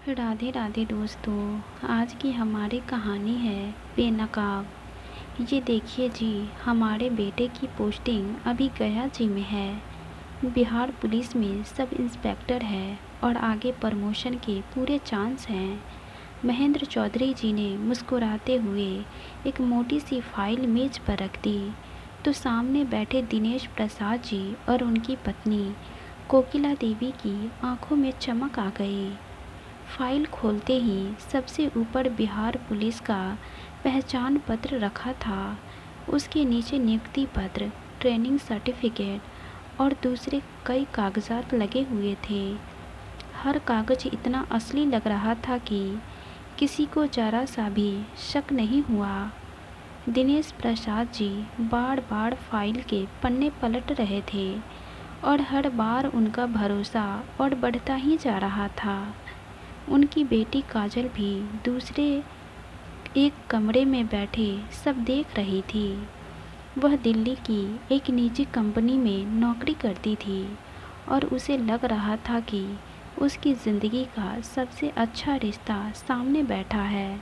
राधे राधे दोस्तों। आज की हमारी कहानी है बेनकाब। ये देखिए जी, हमारे बेटे की पोस्टिंग अभी गया जी में है। बिहार पुलिस में सब इंस्पेक्टर है और आगे प्रमोशन के पूरे चांस हैं। महेंद्र चौधरी जी ने मुस्कुराते हुए एक मोटी सी फाइल मेज पर रख दी तो सामने बैठे दिनेश प्रसाद जी और उनकी पत्नी कोकिला देवी की आंखों में चमक आ गई। फाइल खोलते ही सबसे ऊपर बिहार पुलिस का पहचान पत्र रखा था। उसके नीचे नियुक्ति पत्र, ट्रेनिंग सर्टिफिकेट और दूसरे कई कागजात लगे हुए थे। हर कागज इतना असली लग रहा था कि किसी को जरा सा भी शक नहीं हुआ। दिनेश प्रसाद जी बार बार फाइल के पन्ने पलट रहे थे और हर बार उनका भरोसा और बढ़ता ही जा रहा था। उनकी बेटी काजल भी दूसरे एक कमरे में बैठे सब देख रही थी। वह दिल्ली की एक निजी कंपनी में नौकरी करती थी और उसे लग रहा था कि उसकी ज़िंदगी का सबसे अच्छा रिश्ता सामने बैठा है।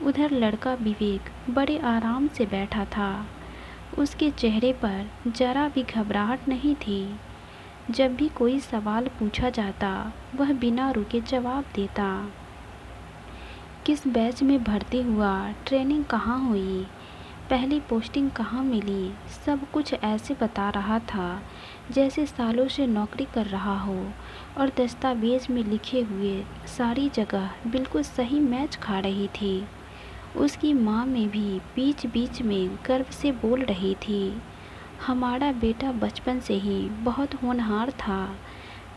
उधर लड़का विवेक बड़े आराम से बैठा था। उसके चेहरे पर जरा भी घबराहट नहीं थी। जब भी कोई सवाल पूछा जाता वह बिना रुके जवाब देता। किस बैच में भर्ती हुआ, ट्रेनिंग कहाँ हुई, पहली पोस्टिंग कहाँ मिली, सब कुछ ऐसे बता रहा था जैसे सालों से नौकरी कर रहा हो और दस्तावेज में लिखे हुए सारी जगह बिल्कुल सही मैच खा रही थी। उसकी माँ में भी बीच बीच में गर्व से बोल रही थी, हमारा बेटा बचपन से ही बहुत होनहार था,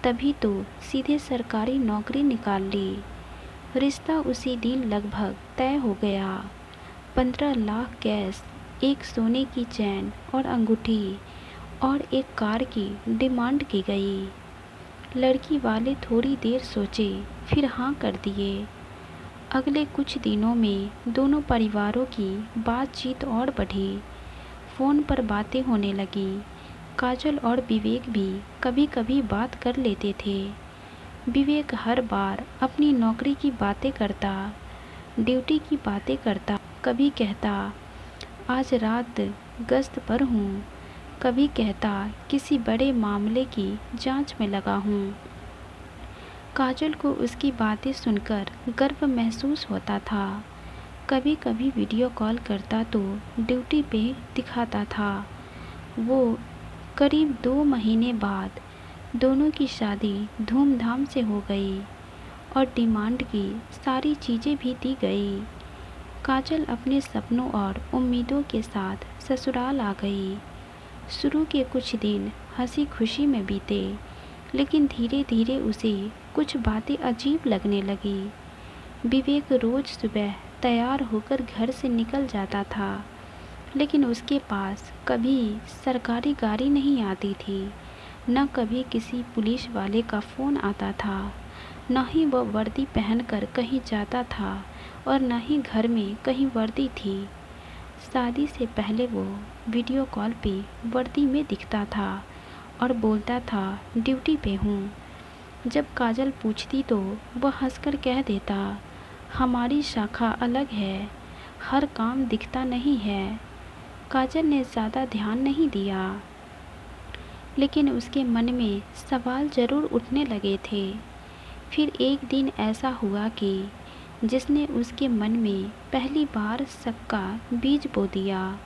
तभी तो सीधे सरकारी नौकरी निकाल ली। रिश्ता उसी दिन लगभग तय हो गया। 15 लाख कैश, एक सोने की चैन और अंगूठी और एक कार की डिमांड की गई। लड़की वाले थोड़ी देर सोचे, फिर हाँ कर दिए। अगले कुछ दिनों में दोनों परिवारों की बातचीत और बढ़ी। फ़ोन पर बातें होने लगी। काजल और विवेक भी कभी कभी बात कर लेते थे। विवेक हर बार अपनी नौकरी की बातें करता, ड्यूटी की बातें करता। कभी कहता आज रात गश्त पर हूँ, कभी कहता किसी बड़े मामले की जांच में लगा हूँ। काजल को उसकी बातें सुनकर गर्व महसूस होता था। कभी कभी वीडियो कॉल करता तो ड्यूटी पे दिखाता था। वो करीब 2 महीने बाद दोनों की शादी धूमधाम से हो गई और डिमांड की सारी चीज़ें भी दी गई। काजल अपने सपनों और उम्मीदों के साथ ससुराल आ गई। शुरू के कुछ दिन हंसी खुशी में बीते, लेकिन धीरे धीरे उसे कुछ बातें अजीब लगने लगी। विवेक रोज़ सुबह तैयार होकर घर से निकल जाता था, लेकिन उसके पास कभी सरकारी गाड़ी नहीं आती थी, न कभी किसी पुलिस वाले का फ़ोन आता था, न ही वह वर्दी पहनकर कहीं जाता था और न ही घर में कहीं वर्दी थी। शादी से पहले वो वीडियो कॉल पे वर्दी में दिखता था और बोलता था ड्यूटी पे हूँ। जब काजल पूछती तो वह हंसकर कह देता, हमारी शाखा अलग है, हर काम दिखता नहीं है। काजल ने ज़्यादा ध्यान नहीं दिया, लेकिन उसके मन में सवाल ज़रूर उठने लगे थे। फिर एक दिन ऐसा हुआ कि जिसने उसके मन में पहली बार शक का बीज बो दिया।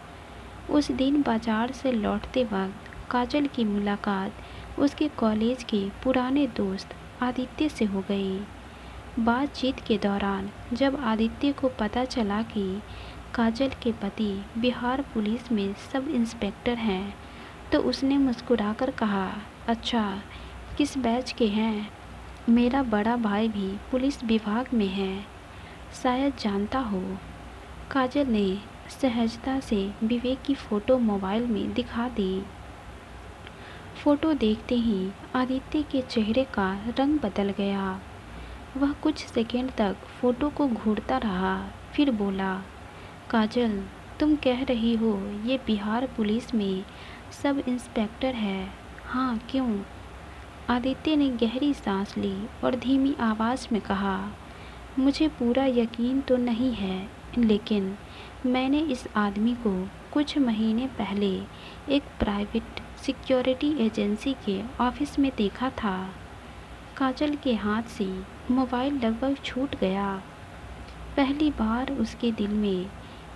उस दिन बाजार से लौटते वक्त काजल की मुलाकात उसके कॉलेज के पुराने दोस्त आदित्य से हो गई। बातचीत के दौरान जब आदित्य को पता चला कि काजल के पति बिहार पुलिस में सब इंस्पेक्टर हैं, तो उसने मुस्कुराकर कहा, अच्छा किस बैच के हैं? मेरा बड़ा भाई भी पुलिस विभाग में है, शायद जानता हो। काजल ने सहजता से विवेक की फ़ोटो मोबाइल में दिखा दी। फ़ोटो देखते ही आदित्य के चेहरे का रंग बदल गया। वह कुछ सेकंड तक फ़ोटो को घूरता रहा, फिर बोला, काजल तुम कह रही हो ये बिहार पुलिस में सब इंस्पेक्टर है? हाँ, क्यों? आदित्य ने गहरी सांस ली और धीमी आवाज़ में कहा, मुझे पूरा यकीन तो नहीं है, लेकिन मैंने इस आदमी को कुछ महीने पहले एक प्राइवेट सिक्योरिटी एजेंसी के ऑफिस में देखा था। काजल के हाथ से मोबाइल लगभग छूट गया। पहली बार उसके दिल में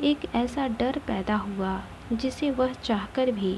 एक ऐसा डर पैदा हुआ जिसे वह चाहकर भी